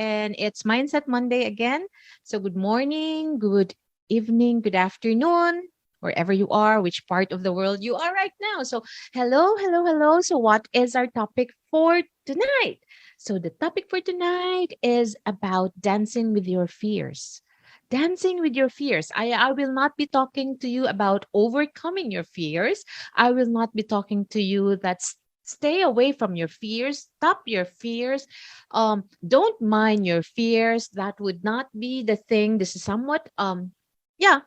and it's Mindset Monday again. So, good morning, good evening, good afternoon, wherever you are, which part of the world you are right now. So, hello, hello, hello. So, what is our topic for tonight? So, the topic for tonight is about dancing with your fears. Dancing with your fears. I will not be talking to you about overcoming your fears. I will not be talking to you that stay away from your fears, stop your fears, don't mind your fears. That would not be the thing. This is somewhat yeah,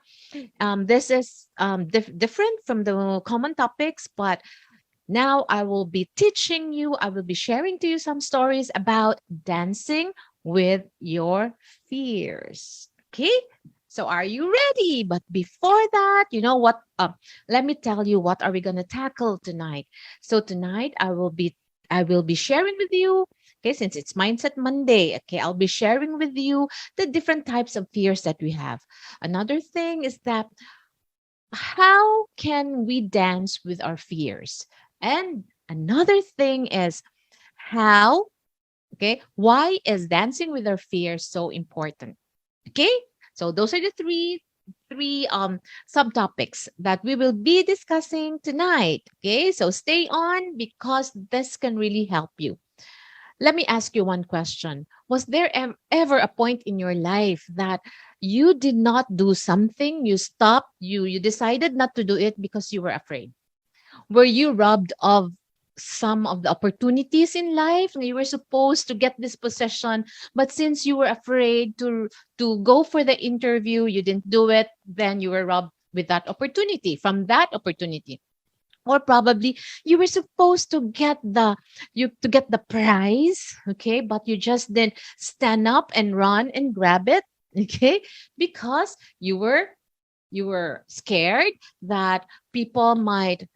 this is different from the common topics, but now I will be teaching you, I will be sharing to you some stories about dancing with your fears. Okay? So are you ready? But before that, you know what? Let me tell you what are we going to tackle tonight. So tonight I will be sharing with you, okay, since it's Mindset Monday, okay, I'll be sharing with you the different types of fears that we have. Another thing is that how can we dance with our fears? And another thing is how, okay, why is dancing with our fears so important? Okay? So those are the three subtopics that we will be discussing tonight. Okay? So stay on because this can really help you. Let me ask you one question. Was there ever a point in your life that you did not do something, you stopped, you decided not to do it because you were afraid? Were you robbed of some of the opportunities in life? You were supposed to get this possession, but since you were afraid to go for the interview, you didn't do it, then you were robbed with that opportunity, from that opportunity. Or probably you were supposed to get the prize, okay, but you just didn't stand up and run and grab it, okay, because you were scared that people might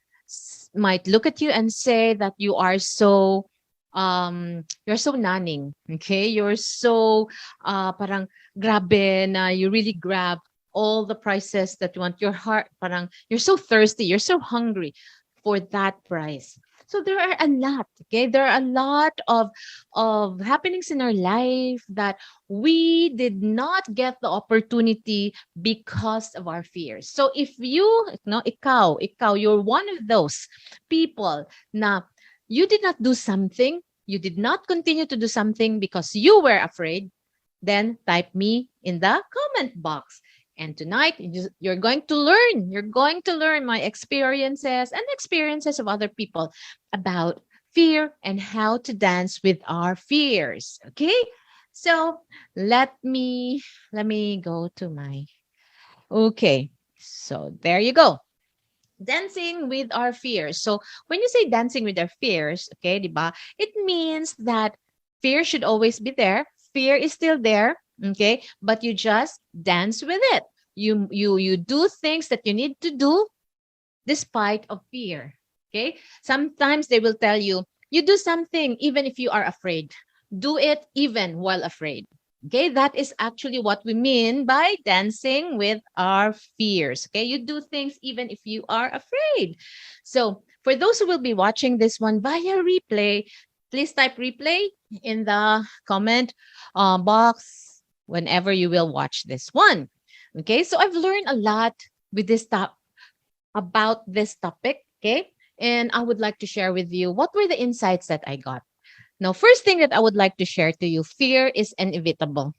look at you and say that you're so nanning, okay, you're so parang grabe na you really grab all the prices that you want. Your heart, parang you're so thirsty, you're so hungry for that prize. So there are a lot, okay, there are a lot of happenings in our life that we did not get the opportunity because of our fears. So if you, no, ikaw, you're one of those people na you did not do something, you did not continue to do something because you were afraid, then type me in the comment box. And tonight, you're going to learn. You're going to learn my experiences and experiences of other people about fear and how to dance with our fears. Okay? So let me go to my okay. So there you go. Dancing with our fears. So when you say dancing with our fears, okay, diba, it means that fear should always be there. Fear is still there, okay, but you just dance with it. You do things that you need to do despite of fear. Okay? Sometimes they will tell you, you do something even if you are afraid. Do it even while afraid. Okay? That is actually what we mean by dancing with our fears. Okay? You do things even if you are afraid. So, for those who will be watching this one via replay, please type replay in the comment box whenever you will watch this one. Okay? So, I've learned a lot with this about this topic, okay? And I would like to share with you what were the insights that I got. Now, first thing that I would like to share to you, fear is inevitable.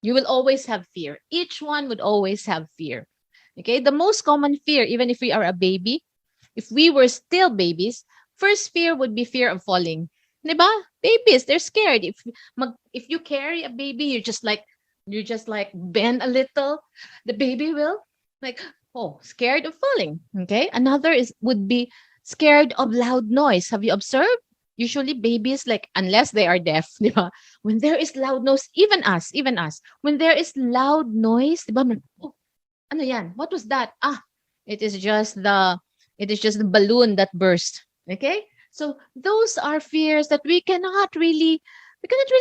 You will always have fear. Each one would always have fear. Okay? The most common fear, even if we are a baby, if we were still babies, first fear would be fear of falling. Diba? Babies, they're scared. If you carry a baby, you just like bend a little, the baby will like, oh, scared of falling. Okay. Another is would be scared of loud noise. Have you observed? Usually babies, like, unless they are deaf, di ba? When there is loud noise, even us, when there is loud noise, di ba? Oh, ano yan? What was that? It is just the it is just the balloon that burst. Okay? So those are fears that we cannot really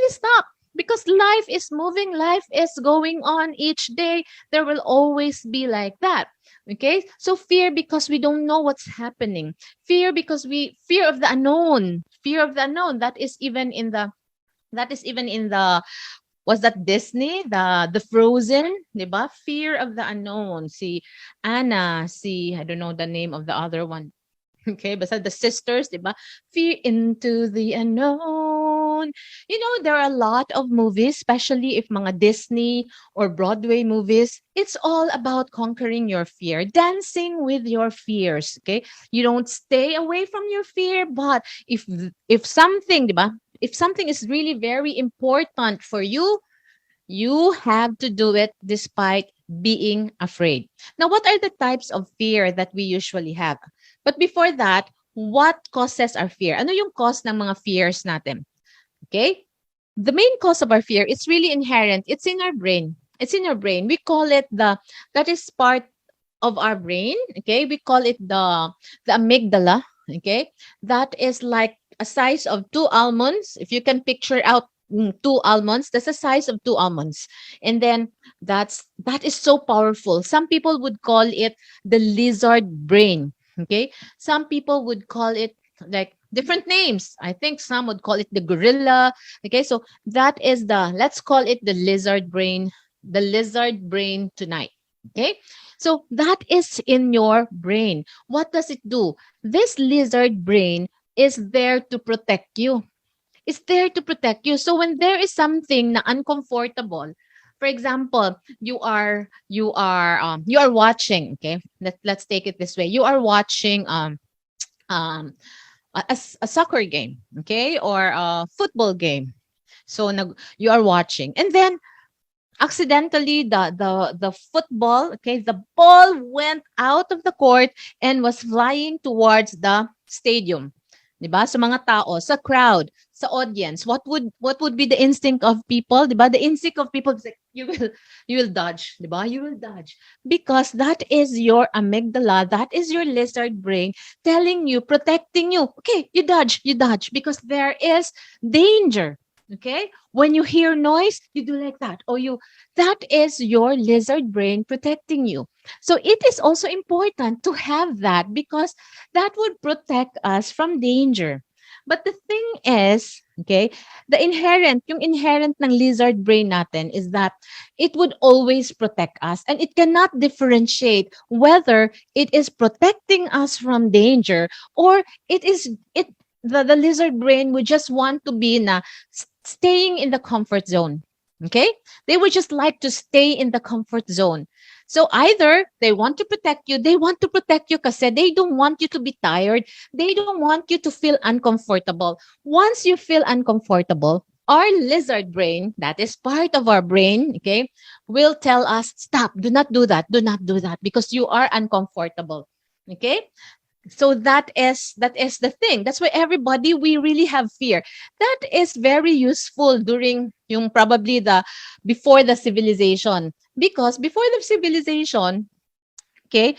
stop because life is moving, life is going on each day. There will always be like that. Okay? So fear because we don't know what's happening. Fear because we fear of the unknown. Fear of the unknown. That is even in the Was that Disney? The Frozen, 'di ba? Fear of the unknown. Si Anna, si I don't know the name of the other one. Okay, basta the sisters, 'di ba? Fear into the unknown. You know, there are a lot of movies, especially if mga Disney or Broadway movies. It's all about conquering your fear, dancing with your fears. Okay, you don't stay away from your fear, but if something, 'di ba? If something is really very important for you, you have to do it despite being afraid. Now, what are the types of fear that we usually have? But before that, what causes our fear? Ano yung cause ng mga fears natin? Okay? The main cause of our fear, it's really inherent. It's in our brain. It's in our brain. We call it that is part of our brain. Okay? We call it the amygdala. Okay? That is like a size of 2 almonds. If you can picture out 2 almonds, that's the size of 2 almonds. And then that is so powerful. Some people would call it the lizard brain. Okay? Some people would call it like different names. I think some would call it the gorilla. Okay, so that is let's call it the lizard brain tonight. Okay, so that is in your brain. What does it do? This lizard brain is there to protect you. It's there to protect you. So when there is something na uncomfortable, for example, you are watching. Okay, let's take it this way. You are watching um a soccer game, okay, or a football game. So you are watching, and then accidentally the football, okay, the ball went out of the court and was flying towards the stadium. 'Di ba? Sa mga tao, sa crowd, sa audience, what would be the instinct of people? 'Di ba? The instinct of people is like, you will dodge, 'di ba? You will dodge because that is your amygdala, that is your lizard brain telling you, protecting you. Okay, you dodge because there is danger. Okay? When you hear noise, you do like that. That is your lizard brain protecting you. So it is also important to have that because that would protect us from danger. But the thing is, okay, yung inherent ng lizard brain natin is that it would always protect us and it cannot differentiate whether it is protecting us from danger or the lizard brain would just want to be staying in the comfort zone. Okay? They would just like to stay in the comfort zone. So either they want to protect you kasi they don't want you to be tired. They don't want you to feel uncomfortable. Once you feel uncomfortable, our lizard brain, that is part of our brain, okay, will tell us, stop, do not do that because you are uncomfortable. Okay? So that is the thing. That's why everybody, we really have fear. That is very useful during yung probably before the civilization. Because before the civilization, okay,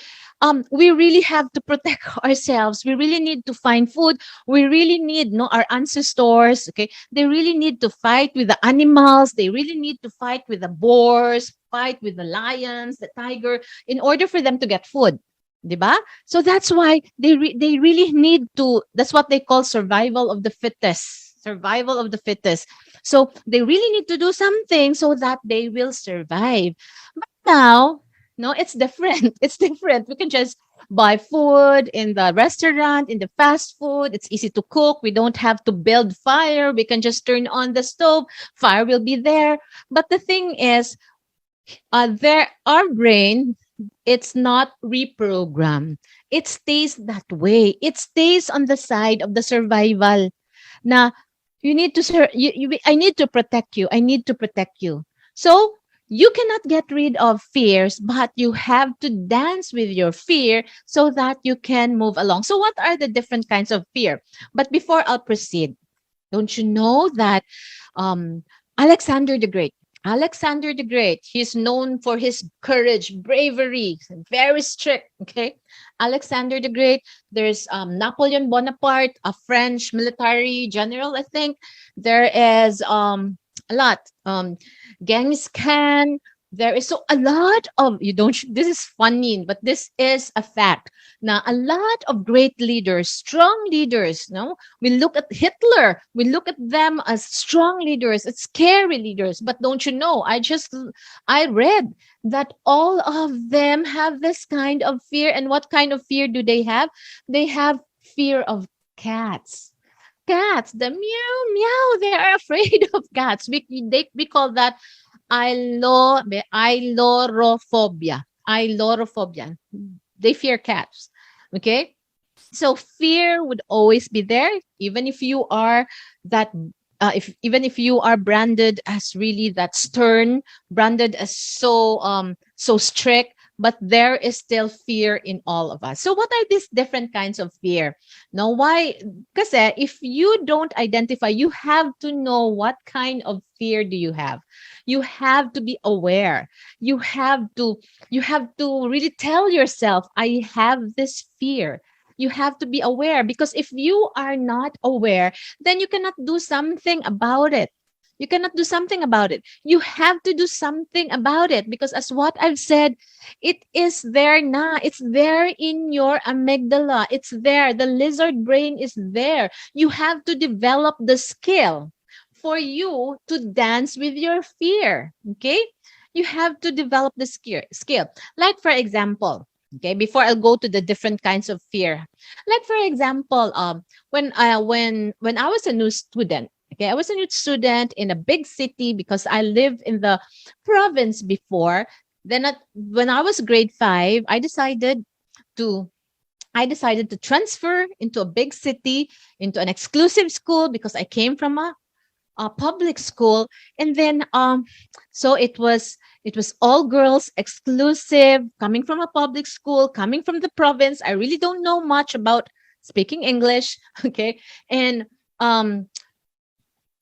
we really have to protect ourselves. We really need to find food. We really need, our ancestors, okay, they really need to fight with the animals. They really need to fight with the boars, fight with the lions, the tiger, in order for them to get food. Diba? So that's why they really need to, that's what they call survival of the fittest. Survival of the fittest. So they really need to do something so that they will survive. But now, no, it's different. It's different. We can just buy food in the restaurant, in the fast food. It's easy to cook. We don't have to build fire. We can just turn on the stove. Fire will be there. But the thing is, our brain, it's not reprogrammed. It stays that way. It stays on the side of the survival. Na you need to I need to protect you. I need to protect you. So you cannot get rid of fears, but you have to dance with your fear so that you can move along. So what are the different kinds of fear? But before I'll proceed, don't you know that Alexander the Great, he's known for his courage, bravery, very strict, okay? Alexander the Great, there's Napoleon Bonaparte, a French military general, I think. There is a lot. Genghis Khan, There is so a lot of you don't this is funny, but this is a fact. Now a lot of great leaders, strong leaders, no, we look at Hitler, we look at them as strong leaders, as scary leaders, but don't you know, I read that all of them have this kind of fear. And what kind of fear do they have? They have fear of cats. Cats, the meow meow, they are afraid of cats. We call that Ailorophobia. Ailorophobia. They fear cats. Okay. So fear would always be there, even if you are that. If even if you are branded as really that stern, branded as so strict, but there is still fear in all of us. So what are these different kinds of fear? Now, why? Because if you don't identify, you have to know what kind of fear do you have. You have to be aware. You have to really tell yourself, I have this fear. You have to be aware, because if you are not aware, then you cannot do something about it. You cannot do something about it. You have to do something about it, because as what I've said, it is there now. It's there in your amygdala. It's there. The lizard brain is there. You have to develop the skill for you to dance with your fear. Okay? You have to develop the skill. Like for example, okay, before I'll go to the different kinds of fear. Like for example, when I was a new student, okay, I was a new student in a big city because I lived in the province before. Then when I was grade 5, to I decided to transfer into a big city, into an exclusive school, because I came from a public school. And then so it was all girls, exclusive, coming from a public school, coming from the province. I really don't know much about speaking English. Okay. And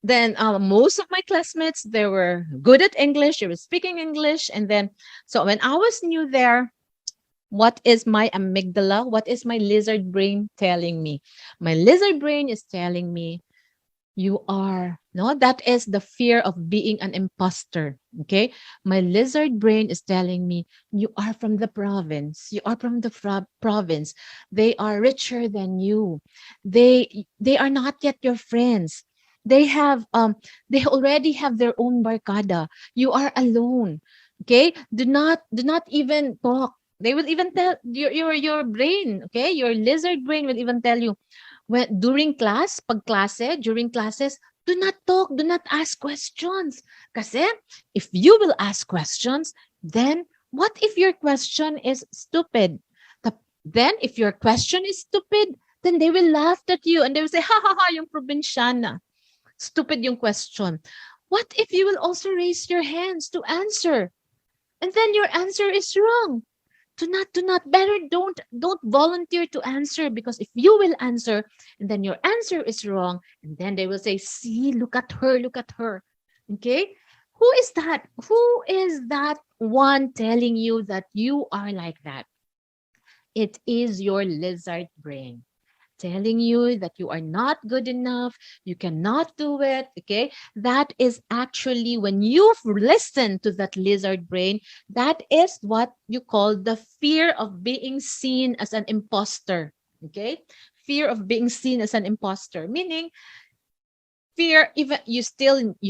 then most of my classmates, they were good at English, they were speaking English. And then so when I was new there, what is my amygdala, what is my lizard brain telling me? My lizard brain is telling me, you are, no, that is the fear of being an imposter. Okay. My lizard brain is telling me, you are from the province. You are from the province. They are richer than you. They are not yet your friends. They already have their own barkada. You are alone. Okay. Do not even talk. They will even tell your brain, okay, your lizard brain will even tell you, when during classes, do not talk, do not ask questions. Kasi if you will ask questions, then what if your question is stupid? Then if your question is stupid, then they will laugh at you and they will say, ha ha ha, yung probinsyana. Stupid yung question. What if you will also raise your hands to answer? And then your answer is wrong. Do not better don't volunteer to answer, because if you will answer and then your answer is wrong, and then they will say, see, look at her. Okay, who is that one telling you that you are like that? It is your lizard brain telling you that you are not good enough, you cannot do it. Okay, that is actually, when you've listened to that lizard brain, that is what you call the fear of being seen as an imposter. Okay, fear of being seen as an imposter, meaning fear, even you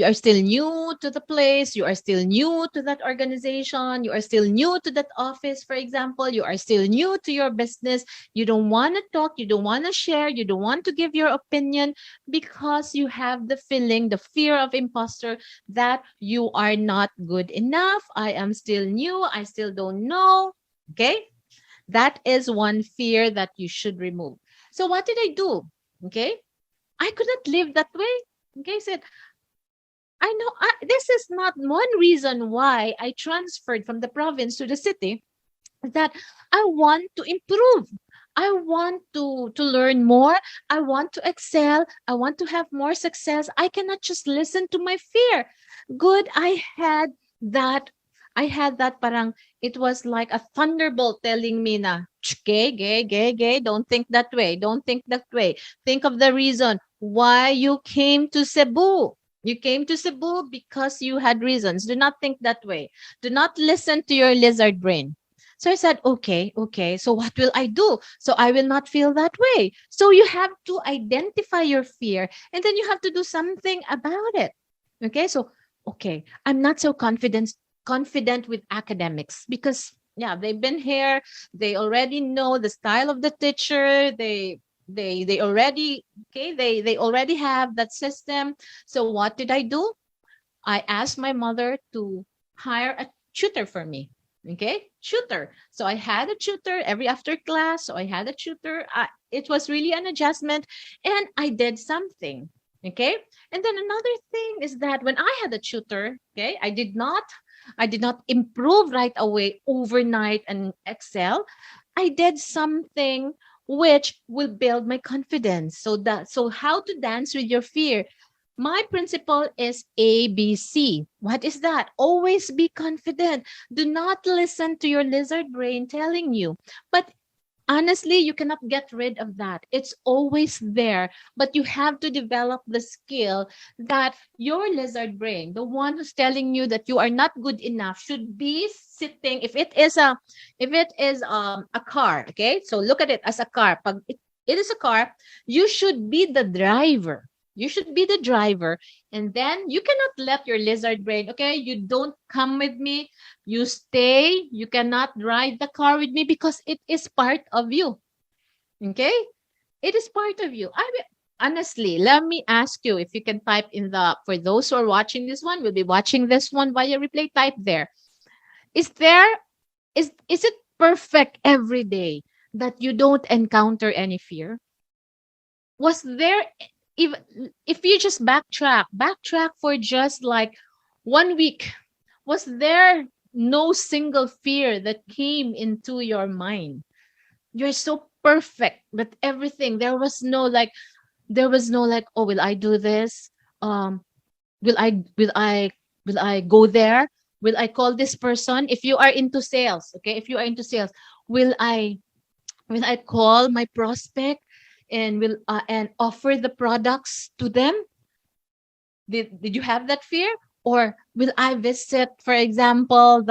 are still new to the place, you are still new to that organization, you are still new to that office, for example, you are still new to your business, you don't want to talk, you don't want to share, you don't want to give your opinion, because you have the feeling, the fear of imposter, that you are not good enough. I am still new, I still don't know. Okay, that is one fear that you should remove. So what did I do? Okay, I could not live that way. Okay, I said, I know this is not one reason why I transferred from the province to the city, that I want to improve. I want to learn more. I want to excel. I want to have more success. I cannot just listen to my fear. Good, I had that. Parang it was like a thunderbolt telling me na, gay, gay, gay, gay, don't think that way. Don't think that way. Think of the reason why you came to Cebu. You came to Cebu because you had reasons. Do not think that way. Do not listen to your lizard brain. So I said, okay, okay. So what will I do? So I will not feel that way. So you have to identify your fear and then you have to do something about it. Okay. So, okay. I'm not so confident with academics because yeah, they've been here. They already know the style of the teacher. They already okay, they already have that system. So what did I do? I asked my mother to hire a tutor for me. Okay, tutor. So I had a tutor every after class. So I had a tutor. It was really an adjustment, and I did something. Okay, and then another thing is that when I had a tutor, okay, I did not improve right away overnight and excel. I did something which will build my confidence. So how to dance with your fear. My principle is ABC. What is that? Always be confident. Do not listen to your lizard brain telling you. But honestly, you cannot get rid of that. It's always there, but you have to develop the skill that your lizard brain, the one who's telling you that you are not good enough, should be sitting. If it is a car, okay? So look at it as a car. Pag it is a car, you should be the driver. You should be the driver, and then you cannot let your lizard brain, okay, you don't come with me, you stay, you cannot ride the car with me because it is part of you. Okay? It is part of you. Honestly, let me ask you if you can type in the, for those who are watching this one, will be watching this one via replay, type there. Is there, is it perfect every day that you don't encounter any fear? Was there, if you just backtrack for just like 1 week, was there no single fear that came into your mind? You're so perfect that everything, there was no like, oh, will I do this? Um will i will i will i go there? Will I call this person? If you are into sales, okay, if you are into sales, will I call my prospect and will and offer the products to them? Did you have that fear? Or will I visit, for example,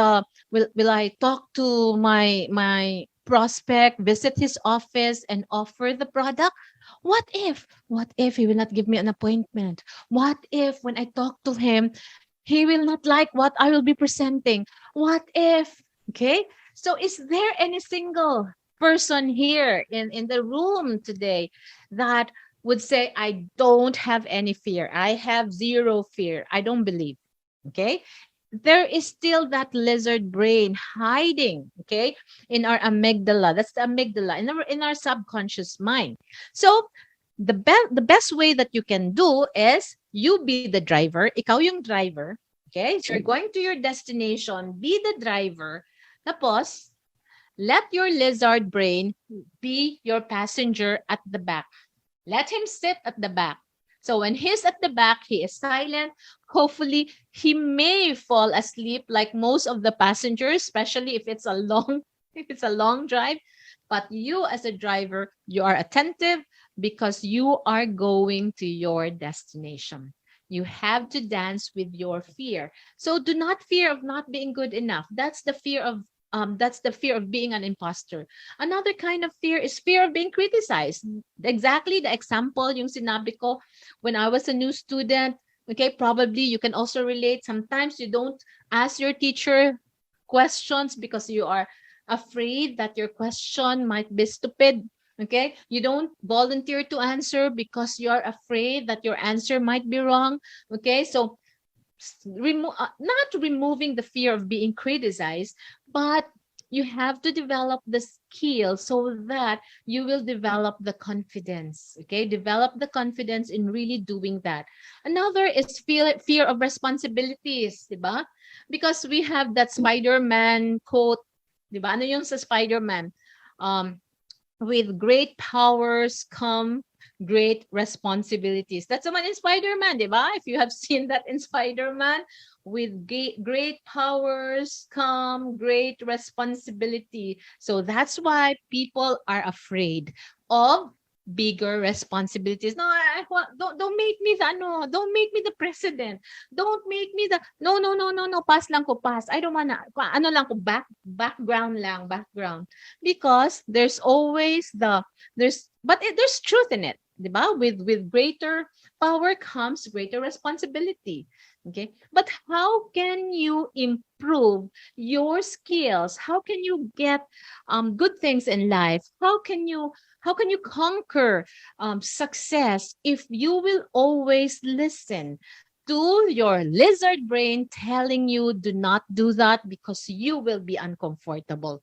will I talk to my prospect, visit his office and offer the product? What if he will not give me an appointment? What if when I talk to him, he will not like what I will be presenting? What if, okay? So is there any single person here in the room today that would say, I don't have any fear. I have zero fear. I don't believe. Okay. There is still that lizard brain hiding, okay, in our amygdala. That's the amygdala in our subconscious mind. So the best way that you can do is you be the driver, ikaw yung driver, okay? So you're going to your destination, be the driver. Tapos, let your lizard brain be your passenger at the back. Let him sit at the back. So when he's at the back, he is silent. Hopefully, he may fall asleep like most of the passengers, especially if it's a long if it's a long drive. But you as a driver, you are attentive because you are going to your destination. You have to dance with your fear. So do not fear of not being good enough. That's the fear of being an imposter. Another kind of fear is fear of being criticized. Exactly the example yung sinabi ko when I was a new student. Okay, probably you can also relate. Sometimes you don't ask your teacher questions because you are afraid that your question might be stupid. Okay, you don't volunteer to answer because you're afraid that your answer might be wrong. Okay, so not removing the fear of being criticized, but you have to develop the skill so that you will develop the confidence. Okay, develop the confidence in really doing that. Another is fear of responsibilities, diba? Because we have that Spider-Man quote, diba? Ano yung sa Spider-Man? With great powers come great responsibilities. That's the one in Spider-Man, di ba? If you have seen that in Spider-Man, with great powers come great responsibility. So that's why people are afraid of bigger responsibilities. No, don't make me the ano, don't make me the president. Don't make me the no no no no no pass lang ko pass. I don't wanna ano lang ko background lang, background. Because there's always there's truth in it. 'Di ba? With greater power comes greater responsibility. Okay? But how can you improve your skills? How can you get good things in life? How can you conquer success if you will always listen to your lizard brain telling you do not do that because you will be uncomfortable?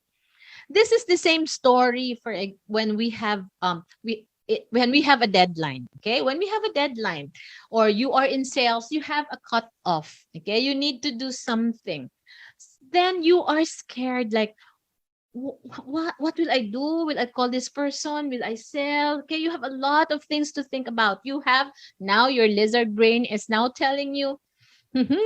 This is the same story for when we have when we have a deadline. Okay, when we have a deadline, or you are in sales, you have a cut off. Okay, you need to do something. Then you are scared, like, what will I do? Will I call this person? Will I sell? Okay, you have a lot of things to think about. You have now your lizard brain is now telling you,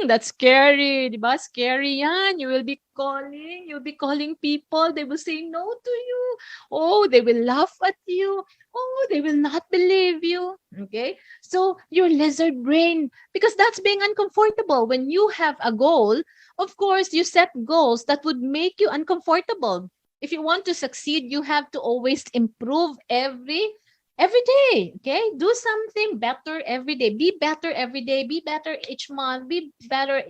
that's scary, di ba? Scary yan. You'll be calling people. They will say no to you. Oh, they will laugh at you. Oh, they will not believe you. Okay? So your lizard brain, because that's being uncomfortable. When you have a goal, of course, you set goals that would make you uncomfortable. If you want to succeed, you have to always improve every day. Okay, do something better every day. Be better every day. Be better each month. Be better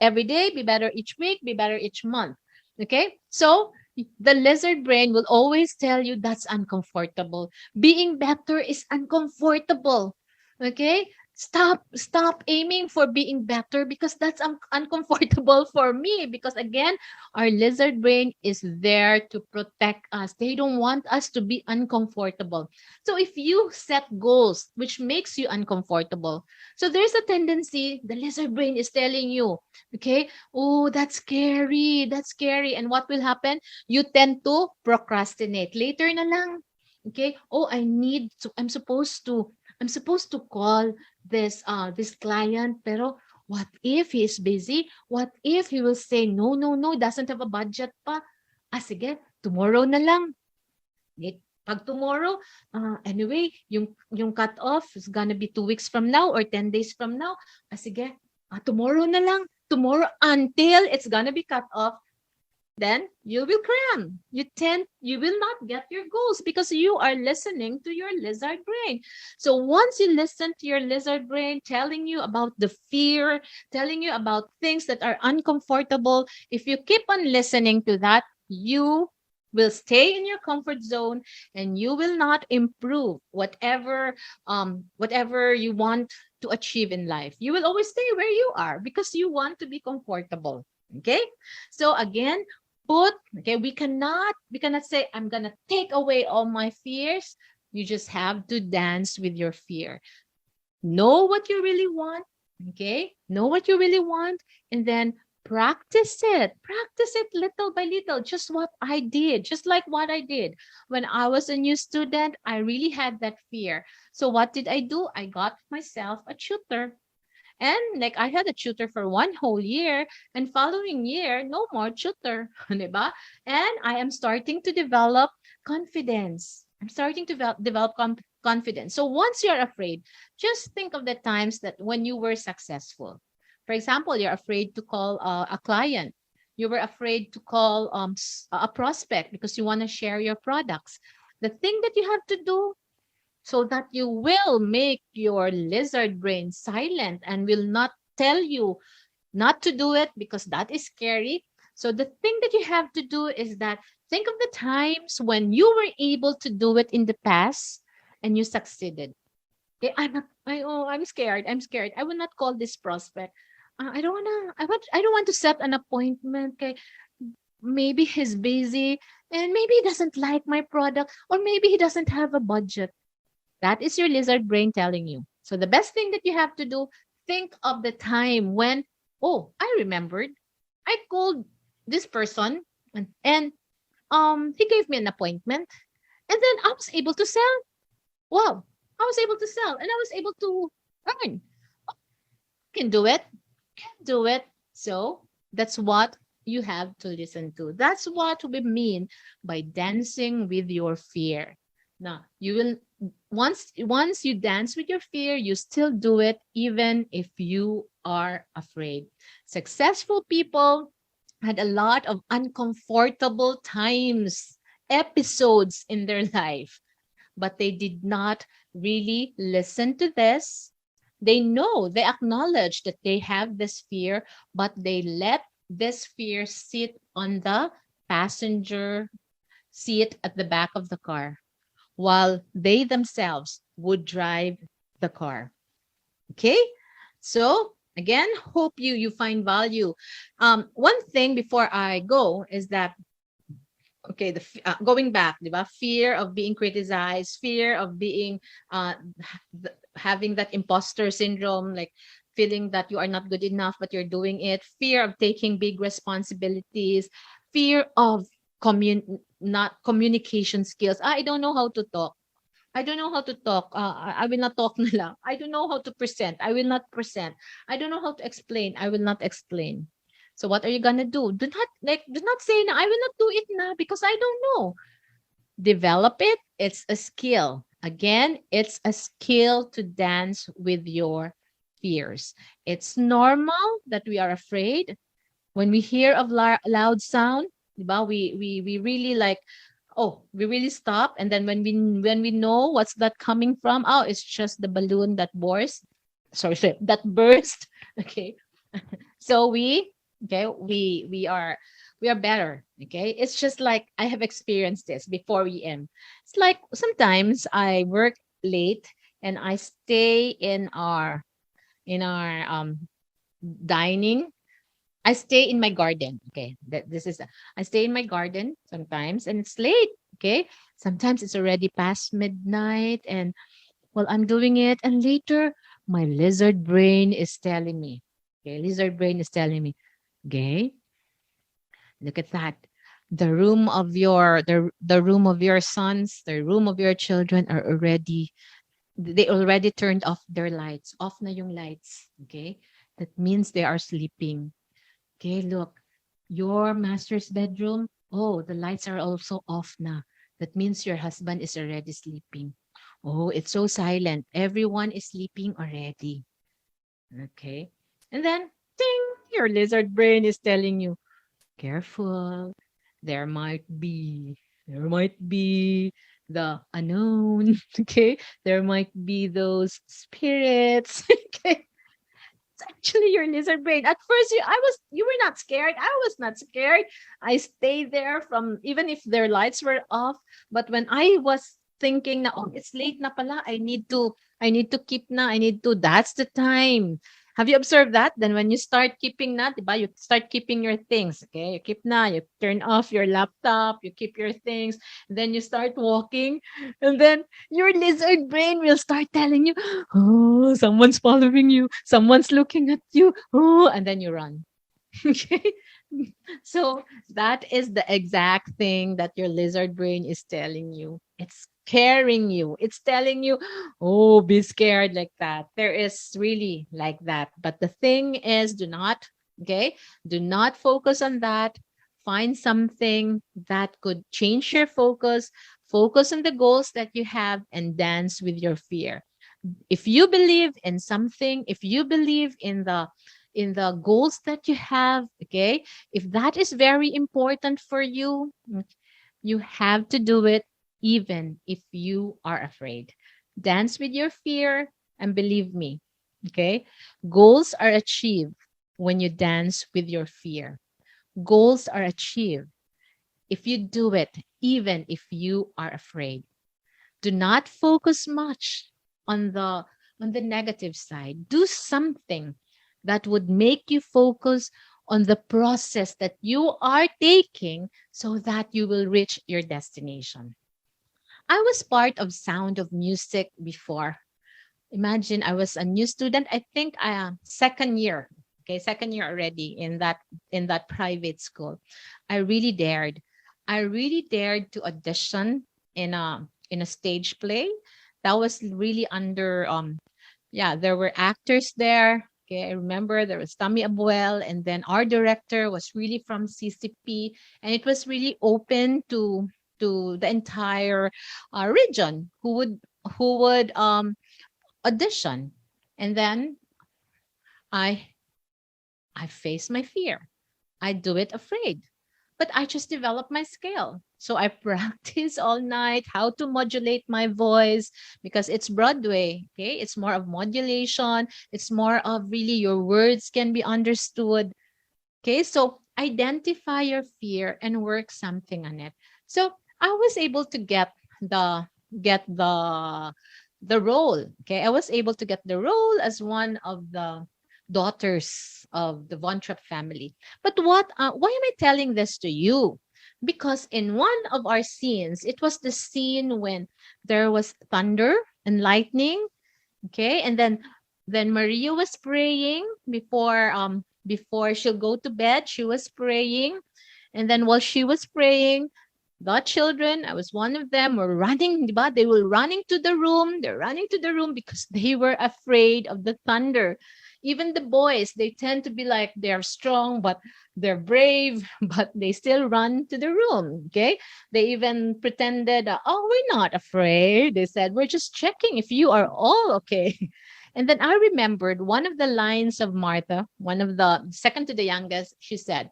every day. Be better each week. Be better each month. Okay, so the lizard brain will always tell you that's uncomfortable. Being better is uncomfortable. Okay, stop aiming for being better because that's uncomfortable for me. Because again, our lizard brain is there to protect us. They don't want us to be uncomfortable. So if you set goals which makes you uncomfortable, so there's a tendency the lizard brain is telling you, okay, oh, that's scary, that's scary. And what will happen? You tend to procrastinate. Later na lang. Okay? Oh, I'm supposed to call this client, pero what if he is busy? What if he will say no, no, no, doesn't have a budget pa? Sige, tomorrow na lang. Pag tomorrow, anyway, yung cut off is gonna be 2 weeks from now or 10 days from now. Sige, tomorrow na lang. Tomorrow until it's gonna be cut off. Then you will cram. You will not get your goals because you are listening to your lizard brain. So once you listen to your lizard brain telling you about the fear, telling you about things that are uncomfortable, if you keep on listening to that, you will stay in your comfort zone and you will not improve whatever you want to achieve in life. You will always stay where you are because you want to be comfortable. Okay? So again, we cannot say I'm gonna take away all my fears. You just have to dance with your fear. Know what you really want. Okay, know what you really want, and then practice it little by little. Just like what I did when I was a new student. I really had that fear. So what did I do? I got myself a tutor. And like I had a tutor for 1 whole year, and following year, no more tutor, diba? And I am starting to develop confidence. I'm starting to develop confidence. So once you're afraid, just think of the times that when you were successful. For example, you're afraid to call a client. You were afraid to call a prospect because you want to share your products. The thing that you have to do so that you will make your lizard brain silent and will not tell you not to do it because that is scary. So the thing that you have to do is that think of the times when you were able to do it in the past and you succeeded. Okay, I'm scared. I will not call this prospect. I don't want to set an appointment. Okay, maybe he's busy and maybe he doesn't like my product, or maybe he doesn't have a budget. That is your lizard brain telling you. So the best thing that you have to do, think of the time when, oh, I remembered. I called this person and he gave me an appointment, and then I was able to sell. Wow, I was able to sell and I was able to earn. Can do it. Can do it. So that's what you have to listen to. That's what we mean by dancing with your fear. Now, once you dance with your fear, you still do it even if you are afraid. Successful people had a lot of uncomfortable times, episodes in their life, but they did not really listen to this. They know, they acknowledge that they have this fear, but they let this fear sit on the passenger seat at the back of the car while they themselves would drive the car. Okay? So, again, hope you find value. One thing before I go is that, okay, going back, diba? Fear of being criticized, fear of being having that imposter syndrome, like feeling that you are not good enough but you're doing it, fear of taking big responsibilities, fear of not communication skills. I don't know how to talk. I don't know how to talk. I will not talk na lang. I don't know how to present. I will not present. I don't know how to explain. I will not explain. So what are you gonna do? Do not say na I will not do it na because I don't know. Develop it. It's a skill. Again, it's a skill to dance with your fears. It's normal that we are afraid. When we hear of loud sound, diba, we really like, oh, we really stop. And then when we know what's that coming from, oh, it's just the balloon that burst. Sorry, that burst. Okay. So we are better. Okay. It's just like I have experienced this before we end. It's like sometimes I work late and I stay in our dining. I stay in my garden. Okay. I stay in my garden sometimes and it's late. Okay. Sometimes it's already past midnight and well, I'm doing it. And later my lizard brain is telling me, okay, lizard brain is telling me, okay, look at that. The room of your sons, the room of your children are already they already turned off their lights. Off na yung lights. Okay. That means they are sleeping. Okay, look, your master's bedroom. Oh, the lights are also off na. That means your husband is already sleeping. Oh, it's so silent. Everyone is sleeping already. Okay. And then, ding, your lizard brain is telling you, careful. There might be, there might be the unknown. Okay. There might be those spirits. Okay, actually your lizard brain. At first, you were not scared. I was not scared. I stayed there from even if their lights were off. But when I was thinking na, oh, it's late na pala. I need to keep na. I need to. That's the time. Have you observed that? Then when you start keeping na, diba, you start keeping your things. Okay, you keep na. You turn off your laptop. You keep your things. Then you start walking, and then your lizard brain will start telling you, oh, someone's following you, someone's looking at you, oh, and then you run. Okay. So that is the exact thing that your lizard brain is telling you. It's scaring you. It's telling you, oh, be scared like that. There is really like that. But the thing is, do not focus on that. Find something that could change your focus. Focus on the goals that you have and dance with your fear. If you believe in something, if you believe in the goals that you have, okay, if that is very important for you, you have to do it even if you are afraid. Dance with your fear and believe me, okay, goals are achieved when you dance with your fear. Goals are achieved if you do it even if you are afraid. Do not focus much on the negative side. Do something that would make you focus on the process that you are taking so that you will reach your destination. I was part of Sound of Music before. Imagine I was a new student. I think I am second year. Okay, second year already in that private school. I really dared. I really dared to audition in a stage play. That was really under yeah, there were actors there. Okay, I remember there was Tommy Abuel, and then our director was really from CCP, and it was really open to the entire region who would audition. And then I I face my fear. I do it afraid. But I just developed my skill. So I practice all night how to modulate my voice because it's Broadway. Okay. It's more of modulation. It's more of really your words can be understood. Okay. So identify your fear and work something on it. So I was able to the get the role. Okay. I was able to get the role as one of the daughters of the Von Trapp family. But why am I telling this to you? Because in one of our scenes, it was the scene when there was thunder and lightning. Okay. And then Maria was praying before she'll go to bed. She was praying. And then while she was praying, the children, I was one of them, were running, diba? They were running to the room. They're running to the room because they were afraid of the thunder. Even the boys, they tend to be like they're strong, but they're brave, but they still run to the room. Okay. They even pretended, oh, we're not afraid. They said, we're just checking if you are all okay. And then I remembered one of the lines of Martha, one of the second to the youngest, she said,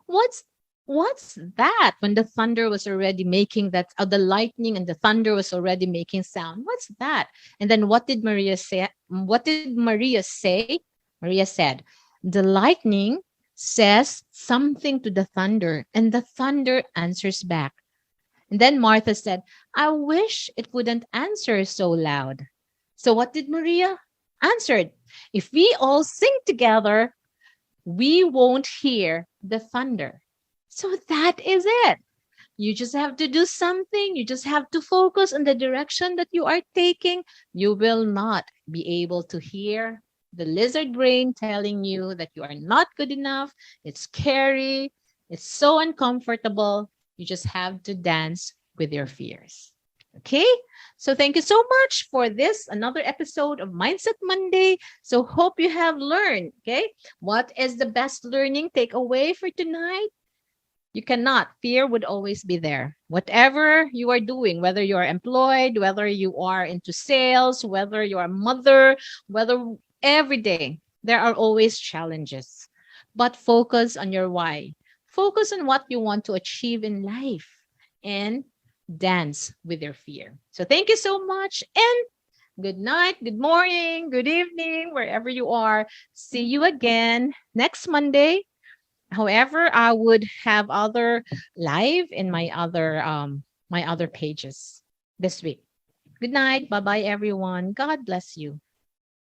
What's what's that? When the thunder was already making that, the lightning and the thunder was already making sound. What's that? And then what did Maria say? What did Maria say? Maria said, the lightning says something to the thunder, and the thunder answers back. And then Martha said, I wish it wouldn't answer so loud. So what did Maria answered? If we all sing together, we won't hear the thunder. So that is it. You just have to do something. You just have to focus on the direction that you are taking. You will not be able to hear the lizard brain telling you that you are not good enough. It's scary. It's so uncomfortable. You just have to dance with your fears. Okay, so thank you so much for this another episode of Mindset Monday. So hope you have learned. Okay, what is the best learning takeaway for tonight? You cannot. Fear would always be there. Whatever you are doing, whether you are employed, whether you are into sales, whether you are a mother, whether every day, there are always challenges. But focus on your why. Focus on what you want to achieve in life and dance with your fear. So thank you so much and good night, good morning, good evening, wherever you are. See you again next Monday. However, I would have other live in my other pages this week. Good night. Bye-bye everyone. God bless you.